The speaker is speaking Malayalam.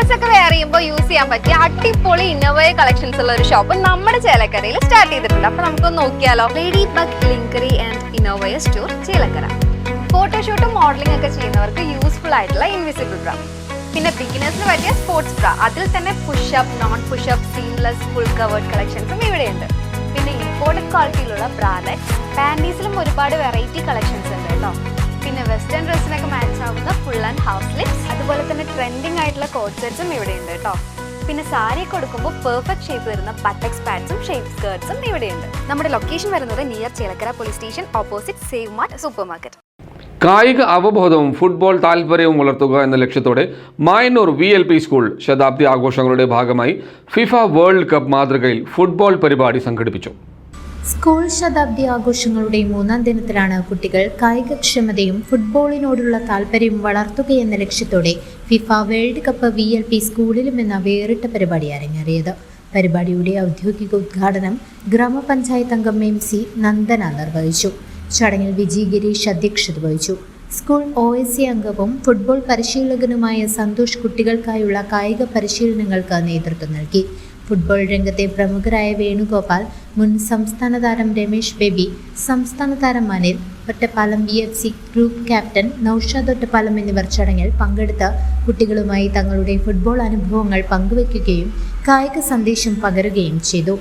ബിഗിനേഴ്സ് ഒക്കെ വെയർ ചെയ്യുമ്പോൾ യൂസ് ചെയ്യാൻ പറ്റിയ അടിപൊളി ഇന്നോവയ കളക്ഷൻസ് ഉള്ള ഒരു ഷോപ്പ് നമ്മുടെ ചേലക്കരയിൽ സ്റ്റാർട്ട് ചെയ്തിട്ടുണ്ട്. അപ്പൊ നമുക്കൊന്ന് നോക്കിയാലോ. ലേഡി ബഗ് ലിങ്കറി ആൻഡ് ഇന്നോവയ സ്റ്റോർ ചേലക്കര. ഫോട്ടോഷൂട്ടും മോഡലിംഗ് ഒക്കെ ചെയ്യുന്നവർക്ക് യൂസ്ഫുൾ ആയിട്ടുള്ള ഇൻവിസിബിൾ ബ്ര, പിന്നെ ബിഗിനേഴ്സിന് പറ്റിയ സ്പോർട്സ് ബ്ര, അതിൽ തന്നെ push up, non push up, seamless, full covered കളക്ഷൻസും ഇവിടെയുണ്ട്. പിന്നെ ഇമ്പോർട്ടഡ് ക്വാളിറ്റിയിലുള്ള ബ്രാലറ്റ്സ്, പാൻറ്റീസിലും ഒരുപാട് വെറൈറ്റി കളക്ഷൻസ് ഉണ്ട് കേട്ടോ. പിന്നെ വെസ്റ്റേൺ ഡ്രസ്സിനൊക്കെ മാച്ച് ആവുന്ന ഫുൾ ആൻഡ് ഹാഫ് സ്ലിപ്സ്, അതുപോലെ തന്നെ ട്രെൻഡിങ് ആയിട്ടുള്ള കോട്ട് സെറ്റ്സും ഇവിടെയുണ്ട് കേട്ടോ. പിന്നെ സാരി കൊടുക്കുമ്പോൾ പെർഫെക്റ്റ് ഷേപ്പ് വരുന്ന ബട്ടക്സ് പാഡ്സും ഷേപ്പ് സ്കേർട്സും ഇവിടെയുണ്ട്. നമ്മുടെ ലൊക്കേഷൻ വരുന്നത് near Chelakkara police station, opposite save mart super market. കായിക അവബോധവും ഫുട്ബോൾ താൽപര്യവും വളർത്തുക എന്ന ലക്ഷ്യത്തോടെ മായന്നൂർ VLP സ്കൂൾ ശതാബ്ദി ആഘോഷങ്ങളുടെ ഭാഗമായി ഫിഫ വേൾഡ് കപ്പ് മാതൃകയിൽ ഫുട്ബോൾ പരിപാടി സംഘടിപ്പിച്ചു. സ്കൂൾ ശതാബ്ദി ആഘോഷങ്ങളുടെ 3-ാം ദിനത്തിലാണ് കുട്ടികൾ കായികക്ഷമതയും ഫുട്ബോളിനോടുള്ള താൽപര്യവും വളർത്തുകയെന്ന ലക്ഷ്യത്തോടെ ഫിഫ വേൾഡ് കപ്പ് VLP സ്കൂളിലും എന്ന വേറിട്ട പരിപാടി അരങ്ങേറിയത്. പരിപാടിയുടെ ഔദ്യോഗിക ഉദ്ഘാടനം ഗ്രാമപഞ്ചായത്ത് അംഗം MC നന്ദന നിർവഹിച്ചു. ചടങ്ങിൽ വിജി ഗിരീഷ് അധ്യക്ഷത വഹിച്ചു. സ്കൂൾ OSC അംഗവും ഫുട്ബോൾ പരിശീലകനുമായ സന്തോഷ് കുട്ടികൾക്കായുള്ള കായിക പരിശീലനങ്ങൾക്ക് നേതൃത്വം നൽകി. ഫുട്ബോൾ രംഗത്തെ പ്രമുഖരായ വേണുഗോപാൽ, മുൻ സംസ്ഥാന താരം രമേശ് ബേബി, സംസ്ഥാന താരം Anil, Ottapalam VFC group captain Naushad Ottapalam എന്നിവർ ചടങ്ങിൽ പങ്കെടുത്ത് കുട്ടികളുമായി തങ്ങളുടെ ഫുട്ബോൾ അനുഭവങ്ങൾ പങ്കുവയ്ക്കുകയും കായിക സന്ദേശം പകരുകയും ചെയ്തു.